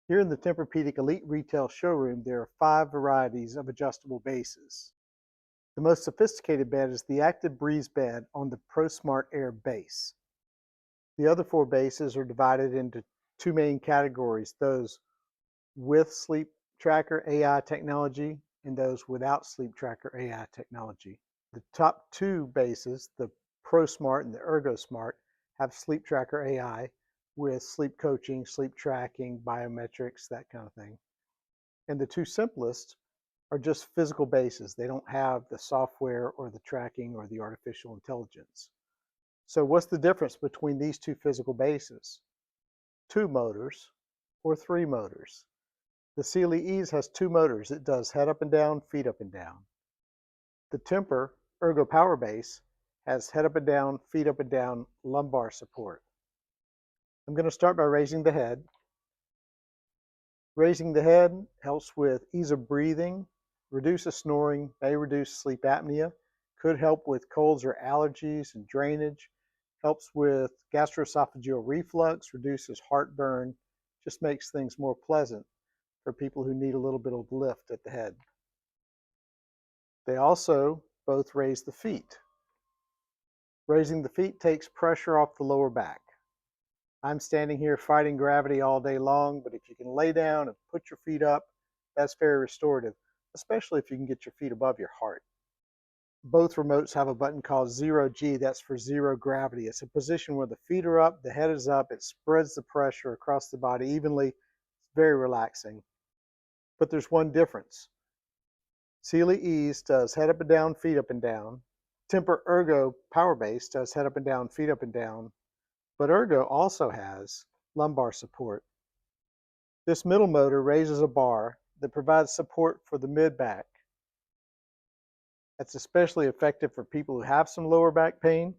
Here in the Tempur-Pedic Elite retail showroom, there are 5 varieties of adjustable bases. The most sophisticated bed is the Active Breeze bed on the ProSmart Air base. The other 4 bases are divided into 2 main categories, those with sleep tracker AI technology and those without sleep tracker AI technology. The top 2 bases, the ProSmart and the ErgoSmart, have sleep tracker AI with sleep coaching, sleep tracking, biometrics, that kind of thing. And the 2 simplest are just physical bases. They don't have the software or the tracking or the artificial intelligence. So what's the difference between these 2 physical bases? 2 motors or 3 motors. The Sealy Ease has 2 motors. It does head up and down, feet up and down. The Tempur Ergo Power Base has head up and down, feet up and down, lumbar support. I'm going to start by raising the head. Raising the head helps with ease of breathing, reduces snoring, may reduce sleep apnea, could help with colds or allergies and drainage, helps with gastroesophageal reflux, reduces heartburn, just makes things more pleasant for people who need a little bit of lift at the head. They also both raise the feet. Raising the feet takes pressure off the lower back. I'm standing here fighting gravity all day long, but if you can lay down and put your feet up, that's very restorative, especially if you can get your feet above your heart. Both remotes have a button called 0G, that's for zero gravity. It's a position where the feet are up, the head is up, it spreads the pressure across the body evenly. It's very relaxing. But there's one difference. Sealy Ease does head up and down, feet up and down. Tempur Ergo Power Base does head up and down, feet up and down. But Ergo also has lumbar support. This middle motor raises a bar that provides support for the mid-back. That's especially effective for people who have some lower back pain.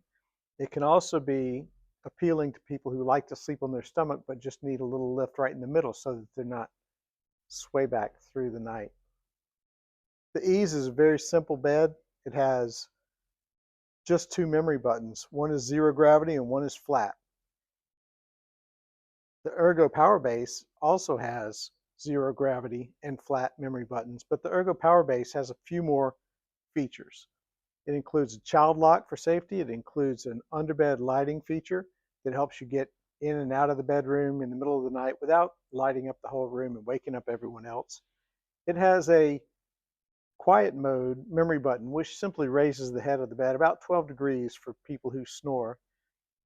It can also be appealing to people who like to sleep on their stomach but just need a little lift right in the middle so that they're not sway back through the night. The Ease is a very simple bed. It has just 2 memory buttons. One is zero gravity and one is flat. The Ergo Power Base also has zero gravity and flat memory buttons, but the Ergo Power Base has a few more features. It includes a child lock for safety. It includes an underbed lighting feature that helps you get in and out of the bedroom in the middle of the night without lighting up the whole room and waking up everyone else. It has a quiet mode memory button, which simply raises the head of the bed about 12 degrees for people who snore.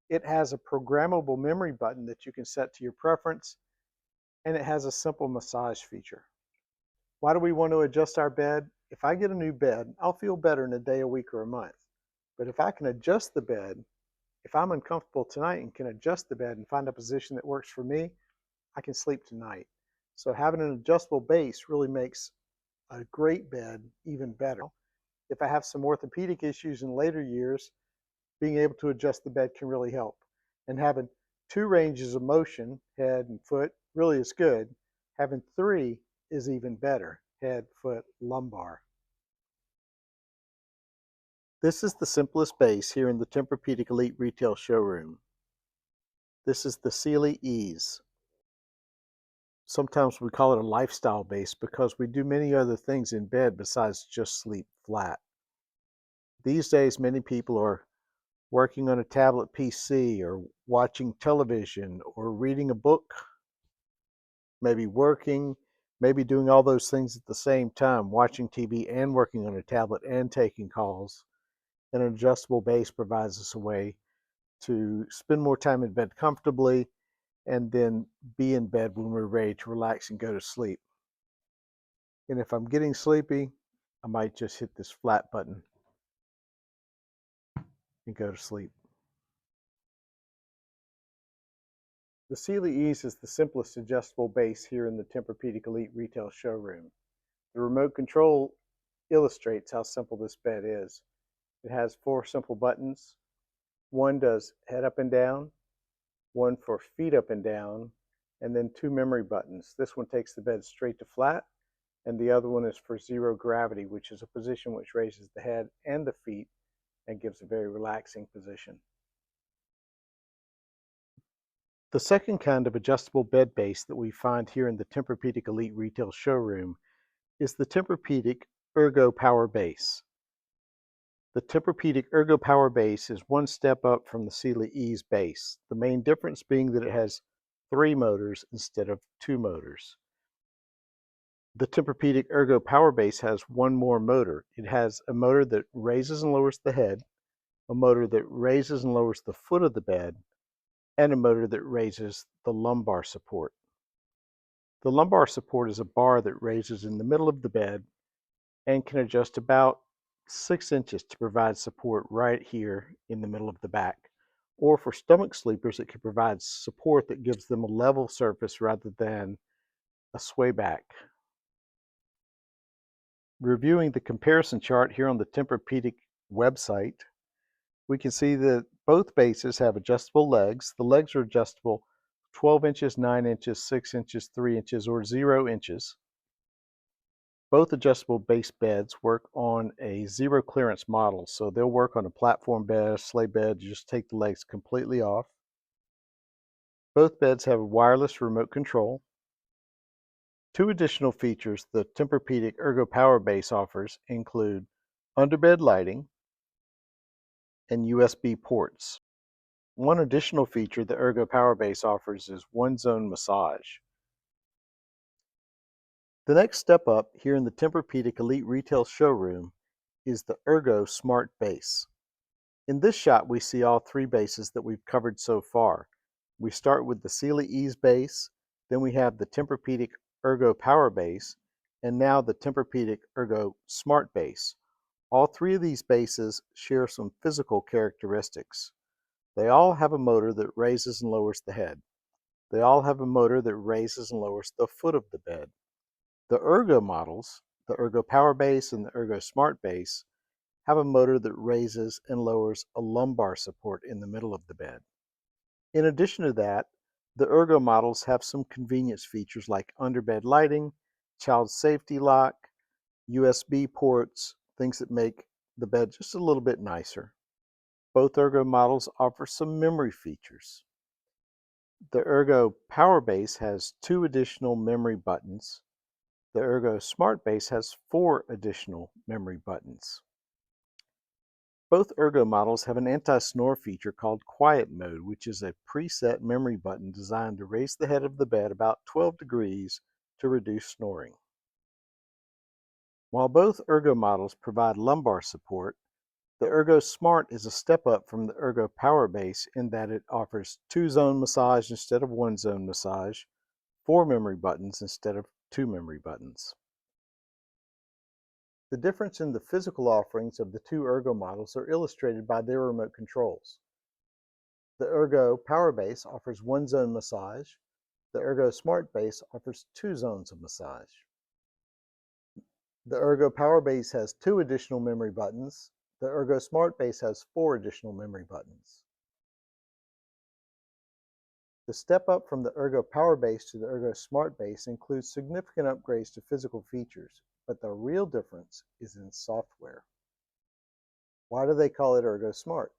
It has a programmable memory button that you can set to your preference, and it has a simple massage feature. Why do we want to adjust our bed? If I get a new bed, I'll feel better in a day, a week, or a month. But if I can adjust the bed, if I'm uncomfortable tonight and can adjust the bed and find a position that works for me, I can sleep tonight. So having an adjustable base really makes a great bed even better. If I have some orthopedic issues in later years, being able to adjust the bed can really help. And having 2 ranges of motion, head and foot, really is good. Having 3 is even better, head, foot, lumbar. This is the simplest base here in the Tempur-Pedic Elite retail showroom. This is the Sealy Ease. Sometimes we call it a lifestyle base because we do many other things in bed besides just sleep flat. These days, many people are working on a tablet PC or watching television or reading a book, maybe working, maybe doing all those things at the same time, watching TV and working on a tablet and taking calls. And an adjustable base provides us a way to spend more time in bed comfortably and then be in bed when we're ready to relax and go to sleep. And if I'm getting sleepy, I might just hit this flat button and go to sleep. The Sealy Ease is the simplest adjustable base here in the Tempur-Pedic Elite retail showroom. The remote control illustrates how simple this bed is. It has 4 simple buttons. One does head up and down, one for feet up and down, and then 2 memory buttons. This one takes the bed straight to flat, and the other one is for zero gravity, which is a position which raises the head and the feet and gives a very relaxing position. The second kind of adjustable bed base that we find here in the Tempur-Pedic Elite retail showroom is the Tempur-Pedic Ergo Power Base. The Tempur-Pedic Ergo Power Base is one step up from the Sealy Ease base, the main difference being that it has 3 motors instead of 2 motors. The Tempur-Pedic Ergo Power Base has one more motor. It has a motor that raises and lowers the head, a motor that raises and lowers the foot of the bed, and a motor that raises the lumbar support. The lumbar support is a bar that raises in the middle of the bed and can adjust about 6 inches to provide support right here in the middle of the back. Or for stomach sleepers, it can provide support that gives them a level surface rather than a sway back. Reviewing the comparison chart here on the Tempur-Pedic website, we can see that both bases have adjustable legs. The legs are adjustable 12 inches, 9 inches, 6 inches, 3 inches, or 0 inches. Both adjustable base beds work on a zero clearance model, so they'll work on a platform bed, a sleigh bed. You just take the legs completely off. Both beds have a wireless remote control. Two additional features the Tempur-Pedic Ergo Power Base offers include underbed lighting and USB ports. One additional feature the Ergo Power Base offers is one-zone massage. The next step up here in the Tempur-Pedic Elite retail showroom is the Ergo Smart Base. In this shot, we see all 3 bases that we've covered so far. We start with the Sealy Ease base, then we have the Tempur-Pedic Ergo Power Base, and now the Tempur-Pedic Ergo Smart Base. All 3 of these bases share some physical characteristics. They all have a motor that raises and lowers the head. They all have a motor that raises and lowers the foot of the bed. The Ergo models, the Ergo Power Base and the Ergo Smart Base, have a motor that raises and lowers a lumbar support in the middle of the bed. In addition to that, the Ergo models have some convenience features like underbed lighting, child safety lock, USB ports, things that make the bed just a little bit nicer. Both Ergo models offer some memory features. The Ergo Power Base has 2 additional memory buttons. The Ergo Smart Base has 4 additional memory buttons. Both Ergo models have an anti-snore feature called Quiet Mode, which is a preset memory button designed to raise the head of the bed about 12 degrees to reduce snoring. While both Ergo models provide lumbar support, the Ergo Smart is a step up from the Ergo Power Base in that it offers 2-zone massage instead of 1-zone massage, 4 memory buttons instead of 2 memory buttons. The difference in the physical offerings of the 2 Ergo models are illustrated by their remote controls. The Ergo Power Base offers 1-zone massage. The Ergo Smart Base offers 2 zones of massage. The Ergo Power Base has 2 additional memory buttons. The Ergo Smart Base has 4 additional memory buttons. The step up from the Ergo Power Base to the Ergo Smart Base includes significant upgrades to physical features, but the real difference is in software. Why do they call it Ergo Smart?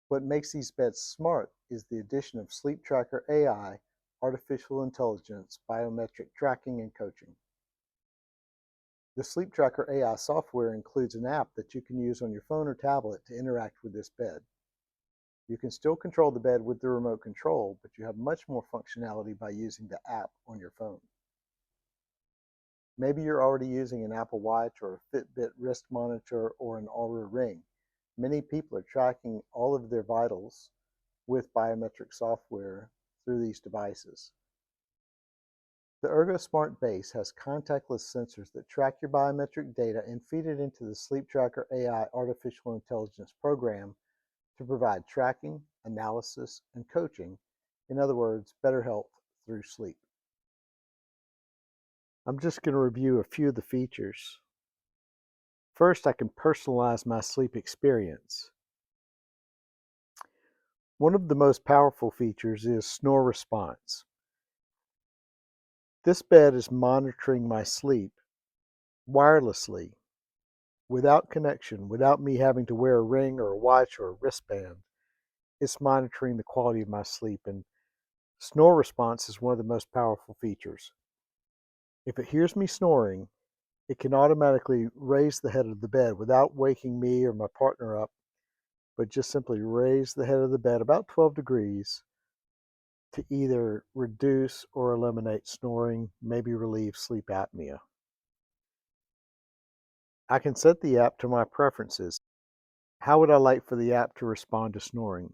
What makes these beds smart is the addition of Sleep Tracker AI, artificial intelligence, biometric tracking, and coaching. The Sleep Tracker AI software includes an app that you can use on your phone or tablet to interact with this bed. You can still control the bed with the remote control, but you have much more functionality by using the app on your phone. Maybe you're already using an Apple Watch or a Fitbit wrist monitor or an Aura Ring. Many people are tracking all of their vitals with biometric software through these devices. The Ergo Smart Base has contactless sensors that track your biometric data and feed it into the Sleep Tracker AI artificial intelligence program to provide tracking, analysis, and coaching. In other words, better health through sleep. I'm just going to review a few of the features. First, I can personalize my sleep experience. One of the most powerful features is snore response. This bed is monitoring my sleep wirelessly, without connection, without me having to wear a ring or a watch or a wristband. it's monitoring the quality of my sleep, and snore response is one of the most powerful features. If it hears me snoring, it can automatically raise the head of the bed without waking me or my partner up, but just simply raise the head of the bed about 12 degrees to either reduce or eliminate snoring, maybe relieve sleep apnea. I can set the app to my preferences. How would I like for the app to respond to snoring?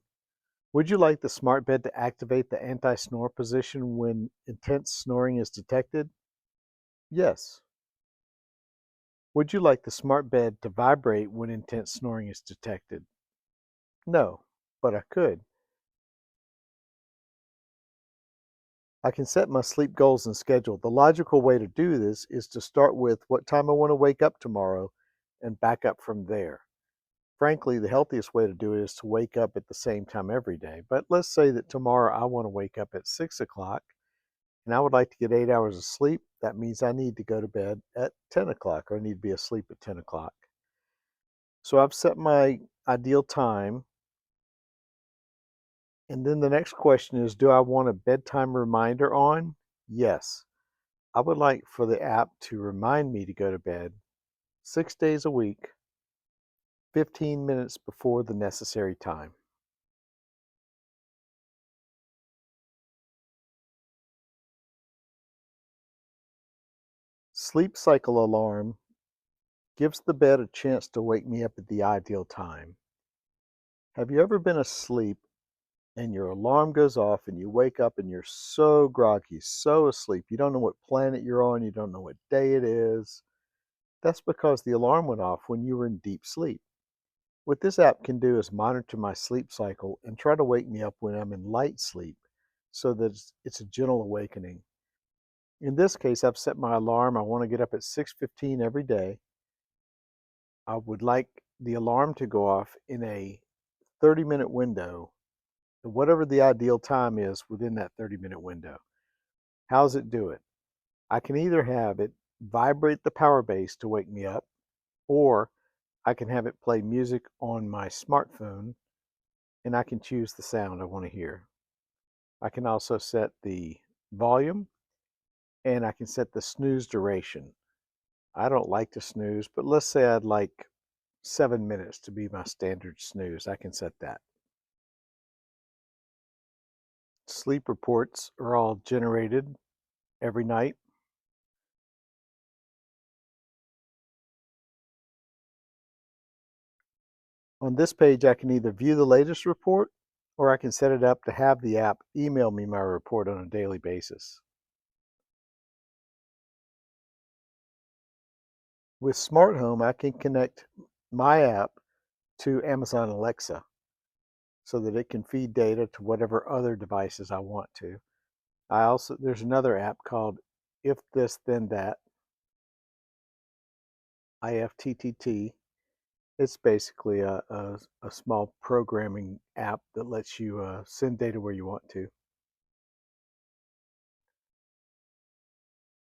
Would you like the smart bed to activate the anti-snore position when intense snoring is detected? Yes. Would you like the smart bed to vibrate when intense snoring is detected? No, but I could. I can set my sleep goals and schedule. The logical way to do this is to start with what time I want to wake up tomorrow and back up from there. Frankly, the healthiest way to do it is to wake up at the same time every day. But let's say that tomorrow I want to wake up at 6 o'clock and I would like to get 8 hours of sleep. That means I need to go to bed at 10 o'clock or I need to be asleep at 10 o'clock. So I've set my ideal time. And then the next question is, do I want a bedtime reminder on? Yes. I would like for the app to remind me to go to bed 6 days a week, 15 minutes before the necessary time. Sleep cycle alarm gives the bed a chance to wake me up at the ideal time. Have you ever been asleep and your alarm goes off and you wake up and you're so groggy, so asleep, you don't know what planet you're on, you don't know what day it is? That's because the alarm went off when you were in deep sleep. What this app can do is monitor my sleep cycle and try to wake me up when I'm in light sleep so that it's a gentle awakening. In this case, I've set my alarm. I want to get up at 6:15 every day. I would like the alarm to go off in a 30-minute window, whatever the ideal time is within that 30-minute window. How's it do it? I can either have it vibrate the power base to wake me up, or I can have it play music on my smartphone and I can choose the sound I want to hear. I can also set the volume and I can set the snooze duration. I don't like to snooze, but let's say I'd like 7 minutes to be my standard snooze. I can set that. Sleep reports are all generated every night. On this page, I can either view the latest report or I can set it up to have the app email me my report on a daily basis. With Smart Home, I can connect my app to Amazon Alexa so that it can feed data to whatever other devices I want to. There's another app called If This Then That, IFTTT. It's basically a small programming app that lets you send data where you want to.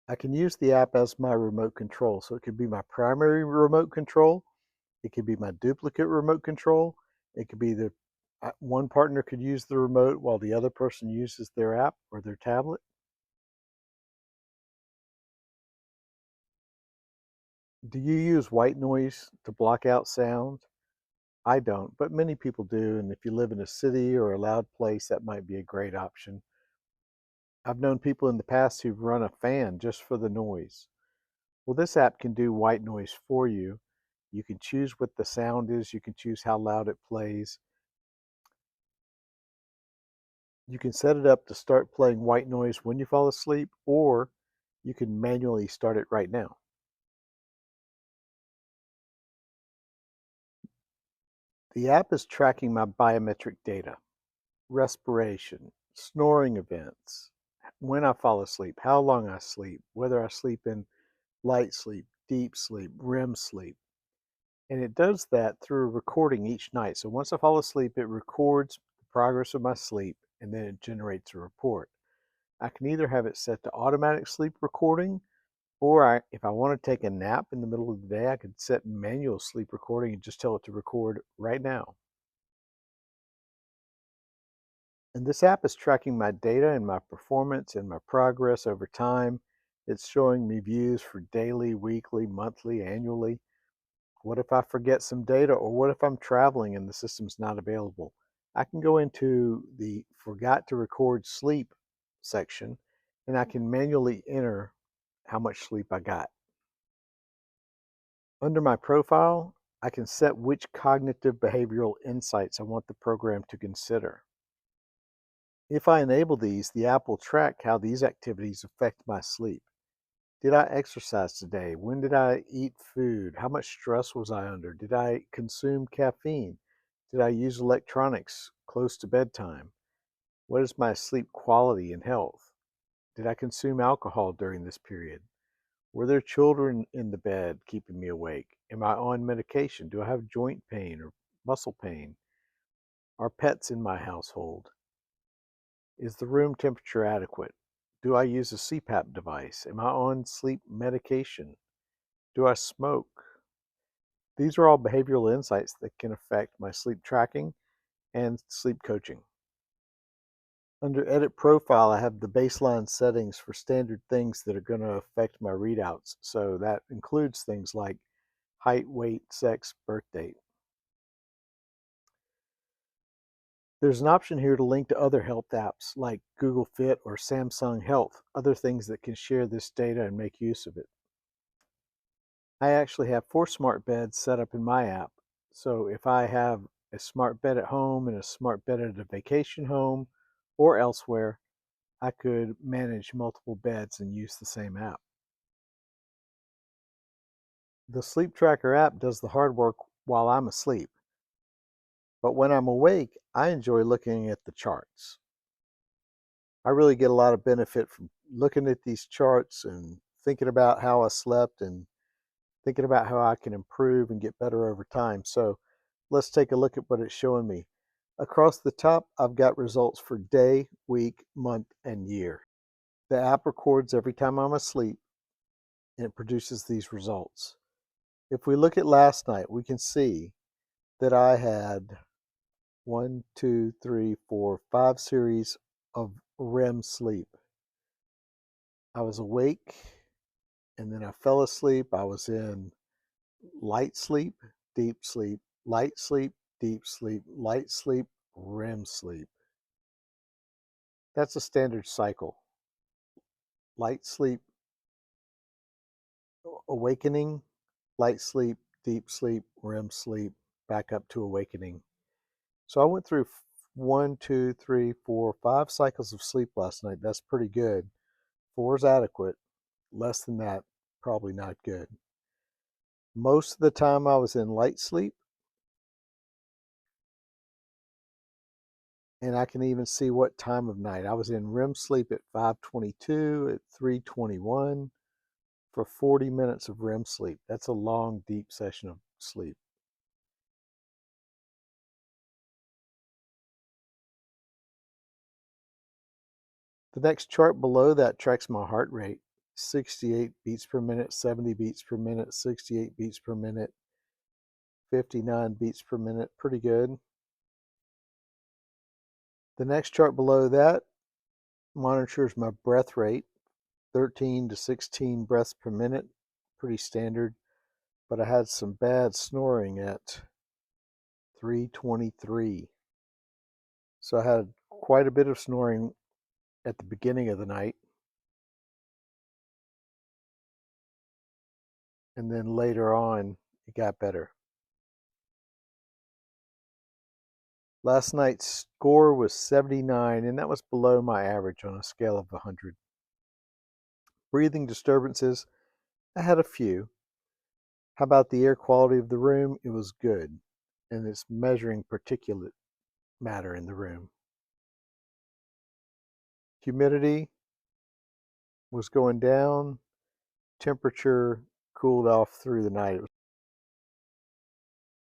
I can use the app as my remote control. So it could be my primary remote control. It could be my duplicate remote control. It could be one partner could use the remote while the other person uses their app or their tablet. Do you use white noise to block out sound? I don't, but many people do. And if you live in a city or a loud place, that might be a great option. I've known people in the past who've run a fan just for the noise. Well, this app can do white noise for you. You can choose what the sound is, you can choose how loud it plays. You can set it up to start playing white noise when you fall asleep, or you can manually start it right now. The app is tracking my biometric data, respiration, snoring events, when I fall asleep, how long I sleep, whether I sleep in light sleep, deep sleep, REM sleep. And it does that through a recording each night. So once I fall asleep, it records the progress of my sleep and then it generates a report. I can either have it set to automatic sleep recording, or if I want to take a nap in the middle of the day, I could set manual sleep recording and just tell it to record right now. And this app is tracking my data and my performance and my progress over time. It's showing me views for daily, weekly, monthly, annually. What if I forget some data, or what if I'm traveling and the system's not available? I can go into the forgot to record sleep section and I can manually enter how much sleep I got. Under my profile, I can set which cognitive behavioral insights I want the program to consider. If I enable these, the app will track how these activities affect my sleep. Did I exercise today? When did I eat food? How much stress was I under? Did I consume caffeine? Did I use electronics close to bedtime? What is my sleep quality and health? Did I consume alcohol during this period? Were there children in the bed keeping me awake? Am I on medication? Do I have joint pain or muscle pain? Are pets in my household? Is the room temperature adequate? Do I use a CPAP device? Am I on sleep medication? Do I smoke? These are all behavioral insights that can affect my sleep tracking and sleep coaching. Under Edit Profile, I have the baseline settings for standard things that are going to affect my readouts. So that includes things like height, weight, sex, birth date. There's an option here to link to other health apps like Google Fit or Samsung Health, other things that can share this data and make use of it. I actually have 4 smart beds set up in my app. So if I have a smart bed at home and a smart bed at a vacation home or elsewhere, I could manage multiple beds and use the same app. The Sleep Tracker app does the hard work while I'm asleep, but when I'm awake, I enjoy looking at the charts. I really get a lot of benefit from looking at these charts and thinking about how I slept and thinking about how I can improve and get better over time. So let's take a look at what it's showing me. Across the top, I've got results for day, week, month, and year. The app records every time I'm asleep and it produces these results. If we look at last night, we can see that I had 5 series of REM sleep. I was awake and then I fell asleep. I was in light sleep, deep sleep, light sleep, deep sleep, light sleep, REM sleep. That's a standard cycle. Light sleep, awakening, light sleep, deep sleep, REM sleep, back up to awakening. So I went through 5 cycles of sleep last night. That's pretty good. 4 is adequate. Less than that, probably not good. Most of the time I was in light sleep, and I can even see what time of night. I was in REM sleep at 5:22, at 3:21 for 40 minutes of REM sleep. That's a long, deep session of sleep. The next chart below that tracks my heart rate. 68 beats per minute, 70 beats per minute, 68 beats per minute, 59 beats per minute. Pretty good. The next chart below that monitors my breath rate, 13 to 16 breaths per minute. Pretty standard. But I had some bad snoring at 3:23. So I had quite a bit of snoring at the beginning of the night. And then later on, it got better. Last night's score was 79, and that was below my average on a scale of 100. Breathing disturbances, I had a few. How about the air quality of the room? It was good, and it's measuring particulate matter in the room. Humidity was going down. Temperature cooled off through the night.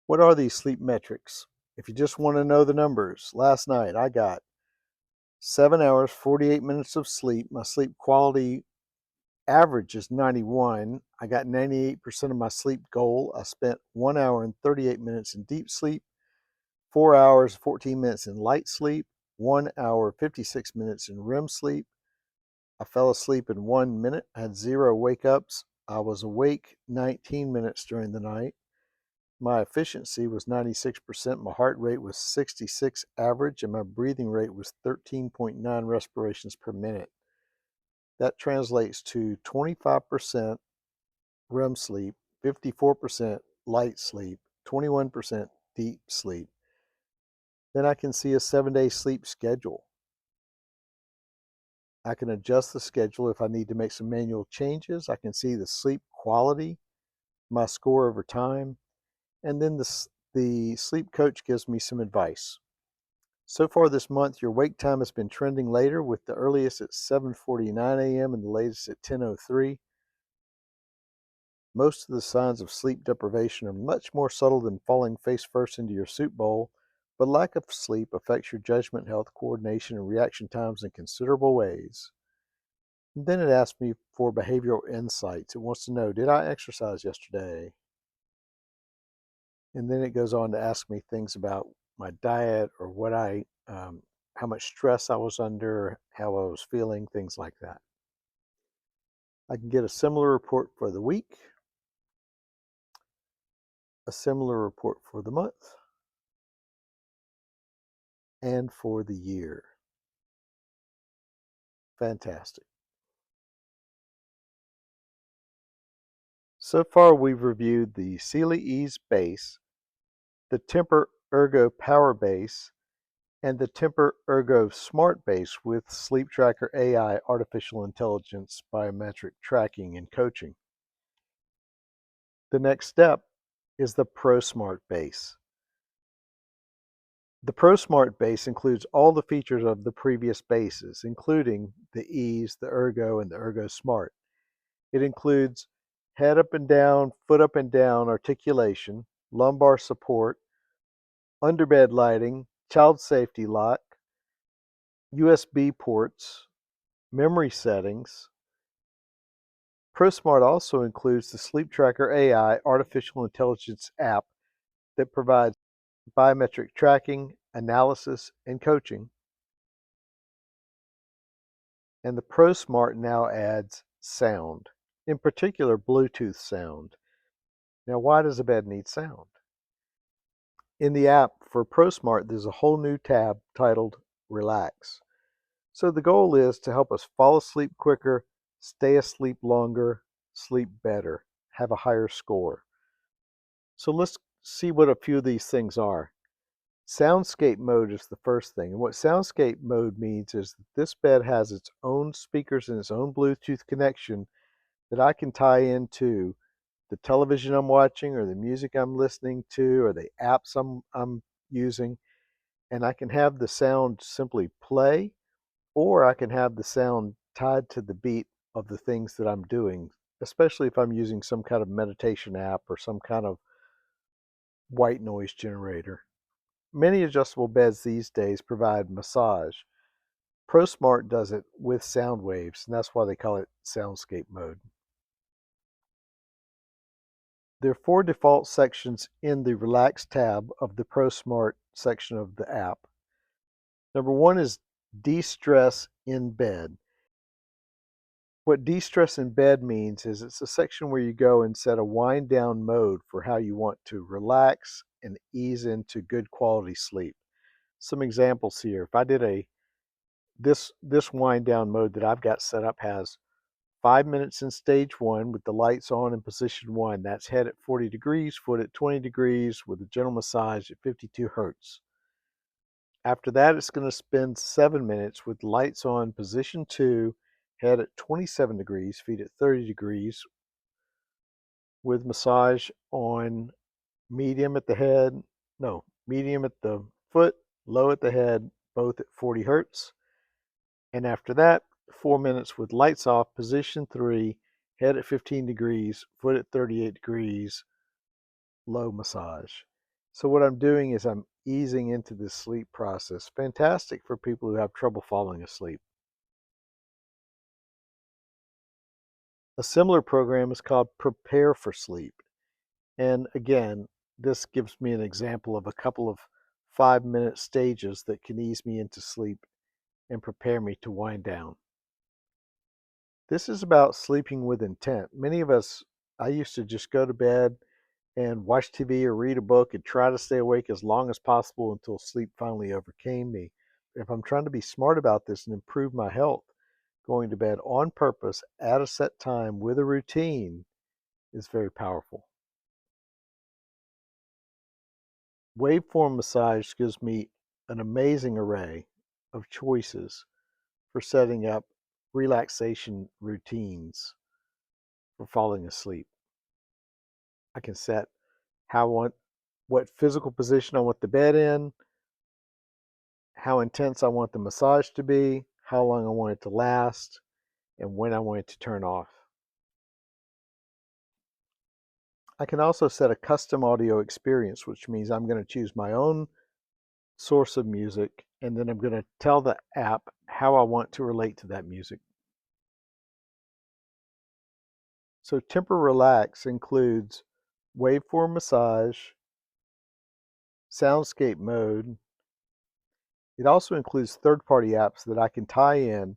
What are these sleep metrics? If you just want to know the numbers, last night I got 7 hours, 48 minutes of sleep. My sleep quality average is 91. I got 98% of my sleep goal. I spent 1 hour and 38 minutes in deep sleep, 4 hours, 14 minutes in light sleep, 1 hour, 56 minutes in REM sleep. I fell asleep in 1 minute. I had 0 wake ups. I was awake 19 minutes during the night. My efficiency was 96%. My heart rate was 66 average, and my breathing rate was 13.9 respirations per minute. That translates to 25% REM sleep, 54% light sleep, 21% deep sleep. Then I can see a 7-day sleep schedule. I can adjust the schedule if I need to make some manual changes. I can see the sleep quality, my score over time, and then the sleep coach gives me some advice. So far this month, your wake time has been trending later, with the earliest at 7:49 a.m. and the latest at 10:03. Most of the signs of sleep deprivation are much more subtle than falling face first into your soup bowl, but lack of sleep affects your judgment, health, coordination, and reaction times in considerable ways. And then it asks me for behavioral insights. It wants to know, did I exercise yesterday? And then it goes on to ask me things about my diet or how much stress I was under, how I was feeling, things like that. I can get a similar report for the week, a similar report for the month, and for the year. Fantastic. So far, we've reviewed the Sealy Ease Base, the Tempur Ergo Power Base, and the Tempur Ergo Smart Base with Sleep Tracker AI, artificial intelligence, biometric tracking, and coaching. The next step is the Pro Smart Base. The Pro Smart Base includes all the features of the previous bases, including the Ease, the Ergo, and the Ergo Smart. It includes head up and down, foot up and down articulation, lumbar support, underbed lighting, child safety lock, USB ports, memory settings. ProSmart also includes the Sleep Tracker AI artificial intelligence app that provides biometric tracking, analysis, and coaching. And the ProSmart now adds sound, in particular Bluetooth sound. Now, why does a bed need sound? In the app for ProSmart, there's a whole new tab titled Relax. So the goal is to help us fall asleep quicker, stay asleep longer, sleep better, have a higher score. So let's see what a few of these things are. Soundscape mode is the first thing. And what soundscape mode means is that this bed has its own speakers and its own Bluetooth connection that I can tie into the television I'm watching or the music I'm listening to or the apps I'm using. And I can have the sound simply play, or I can have the sound tied to the beat of the things that I'm doing, especially if I'm using some kind of meditation app or some kind of white noise generator. Many adjustable beds these days provide massage. ProSmart does it with sound waves, and that's why they call it soundscape mode. There are 4 default sections in the Relax tab of the ProSmart section of the app. Number 1 is De-stress in bed. What de-stress in bed means is it's a section where you go and set a wind down mode for how you want to relax and ease into good quality sleep. Some examples here. If I did this wind down mode that I've got set up has 5 minutes in stage 1 with the lights on in position 1. That's head at 40 degrees, foot at 20 degrees with a gentle massage at 52 hertz. After that, it's going to spend 7 minutes with lights on position 2, head at 27 degrees, feet at 30 degrees, with massage on medium at the head, no, medium at the foot, low at the head, both at 40 hertz. And after that, 4 minutes with lights off, position 3, head at 15 degrees, foot at 38 degrees, low massage. So what I'm doing is I'm easing into this sleep process. Fantastic for people who have trouble falling asleep. A similar program is called Prepare for Sleep. And again, this gives me an example of a couple of 5-minute stages that can ease me into sleep and prepare me to wind down. This is about sleeping with intent. Many of us, I used to just go to bed and watch TV or read a book and try to stay awake as long as possible until sleep finally overcame me. If I'm trying to be smart about this and improve my health, going to bed on purpose at a set time with a routine is very powerful. Waveform massage gives me an amazing array of choices for setting up relaxation routines for falling asleep. I can set how I want, what physical position I want the bed in, how intense I want the massage to be, how long I want it to last, and when I want it to turn off. I can also set a custom audio experience, which means I'm going to choose my own source of music, and then I'm going to tell the app how I want to relate to that music. So Tempur Relax includes waveform massage, soundscape mode. It also includes third-party apps that I can tie in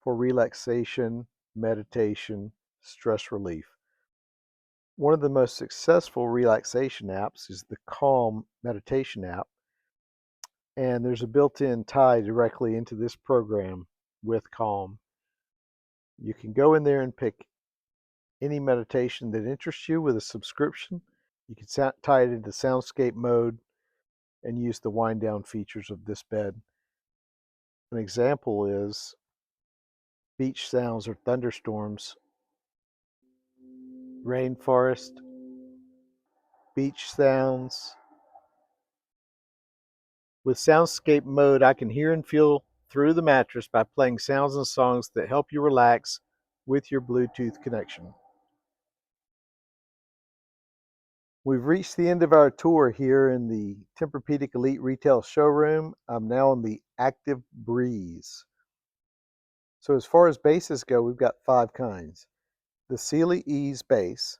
for relaxation, meditation, stress relief. One of the most successful relaxation apps is the Calm meditation app, and there's a built-in tie directly into this program with Calm. You can go in there and pick any meditation that interests you with a subscription. You can tie it into soundscape mode and use the wind down features of this bed. An example is beach sounds or thunderstorms, rainforest, beach sounds. With soundscape mode, I can hear and feel through the mattress by playing sounds and songs that help you relax with your Bluetooth connection. We've reached the end of our tour here in the Tempur-Pedic Elite retail showroom. I'm now on the Active Breeze. So as far as bases go, we've got 5 kinds. The Sealy Ease base,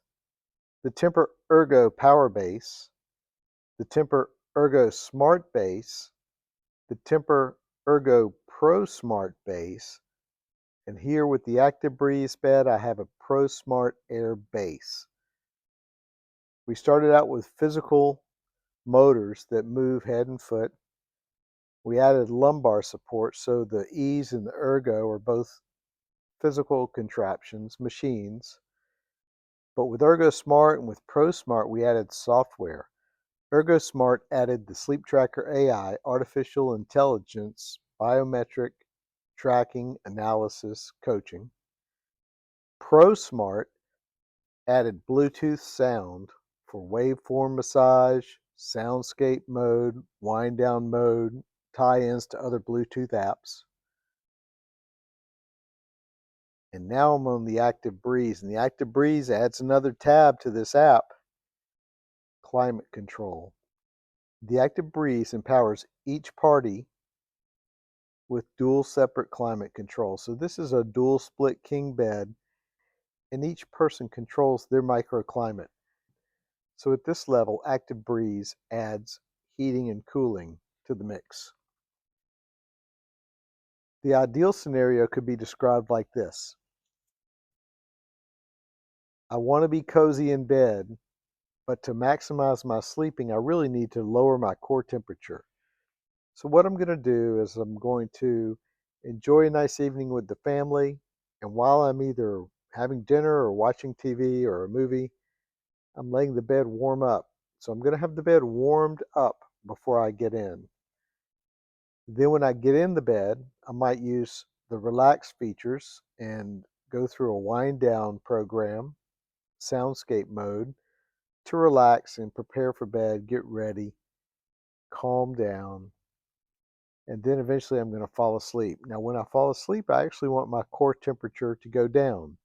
the Tempur Ergo Power Base, the Tempur Ergo Smart Base, the Tempur Ergo Pro Smart Base, and here with the Active Breeze bed, I have a Pro Smart Air Base. We started out with physical motors that move head and foot. We added lumbar support, so the Ease and the Ergo are both physical contraptions, machines. But with Ergo Smart and with Pro Smart, we added software. Ergo Smart added the Sleep Tracker AI, artificial intelligence, biometric tracking, analysis, coaching. Pro Smart added Bluetooth sound for waveform massage, soundscape mode, wind down mode, tie-ins to other Bluetooth apps. And now I'm on the Active Breeze, and the Active Breeze adds another tab to this app, climate control. The Active Breeze empowers each party with dual separate climate control. So this is a dual split king bed, and each person controls their microclimate. So at this level, Active Breeze adds heating and cooling to the mix. The ideal scenario could be described like this. I want to be cozy in bed, but to maximize my sleeping, I really need to lower my core temperature. So what I'm going to do is I'm going to enjoy a nice evening with the family, and while I'm either having dinner or watching TV or a movie, I'm letting the bed warm up. So I'm going to have the bed warmed up before I get in. Then when I get in the bed, I might use the relax features and go through a wind down program, soundscape mode, to relax and prepare for bed, get ready, calm down, and then eventually I'm going to fall asleep. Now, when I fall asleep, I actually want my core temperature to go down.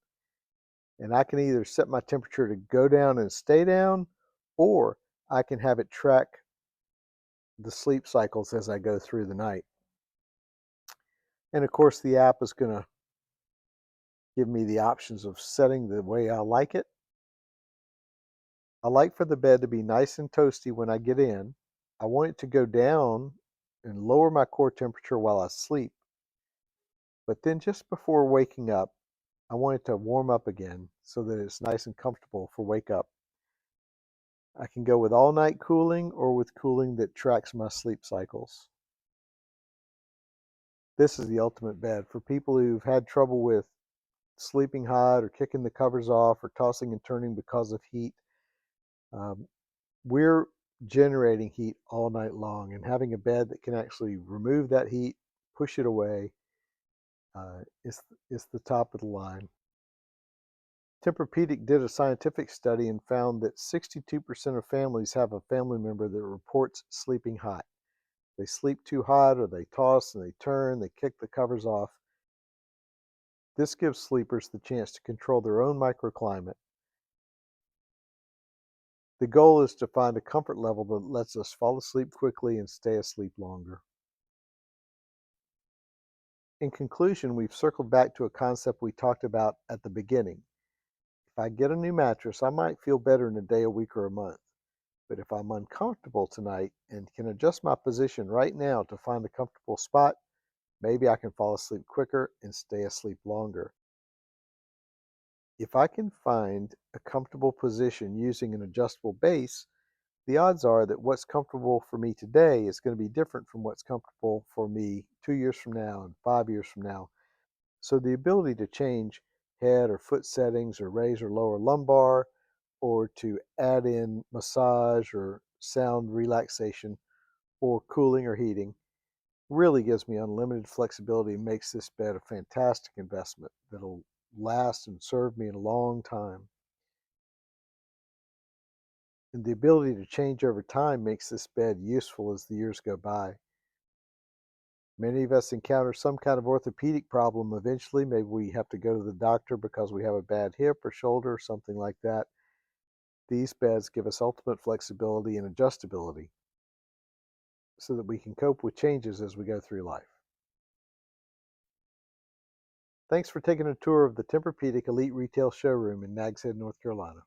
And I can either set my temperature to go down and stay down, or I can have it track the sleep cycles as I go through the night. And of course, the app is going to give me the options of setting the way I like it. I like for the bed to be nice and toasty when I get in. I want it to go down and lower my core temperature while I sleep. But then just before waking up, I want it to warm up again so that it's nice and comfortable for wake up. I can go with all night cooling or with cooling that tracks my sleep cycles. This is the ultimate bed for people who've had trouble with sleeping hot or kicking the covers off or tossing and turning because of heat. Um, we're generating heat all night long, and having a bed that can actually remove that heat, push it away, is the top of the line. Tempur-Pedic did a scientific study and found that 62% of families have a family member that reports sleeping hot. They sleep too hot, or they toss and they turn, they kick the covers off. This gives sleepers the chance to control their own microclimate. The goal is to find a comfort level that lets us fall asleep quickly and stay asleep longer. In conclusion, we've circled back to a concept we talked about at the beginning. If I get a new mattress, I might feel better in a day, a week, or a month. But if I'm uncomfortable tonight and can adjust my position right now to find a comfortable spot, maybe I can fall asleep quicker and stay asleep longer. If I can find a comfortable position using an adjustable base, the odds are that what's comfortable for me today is going to be different from what's comfortable for me 2 years from now and 5 years from now. So the ability to change head or foot settings or raise or lower lumbar or to add in massage or sound relaxation or cooling or heating really gives me unlimited flexibility and makes this bed a fantastic investment that'll last and serve me a long time. And the ability to change over time makes this bed useful as the years go by. Many of us encounter some kind of orthopedic problem eventually. Maybe we have to go to the doctor because we have a bad hip or shoulder or something like that. These beds give us ultimate flexibility and adjustability so that we can cope with changes as we go through life. Thanks for taking a tour of the Tempur-Pedic Elite Retail Showroom in Nags Head, North Carolina.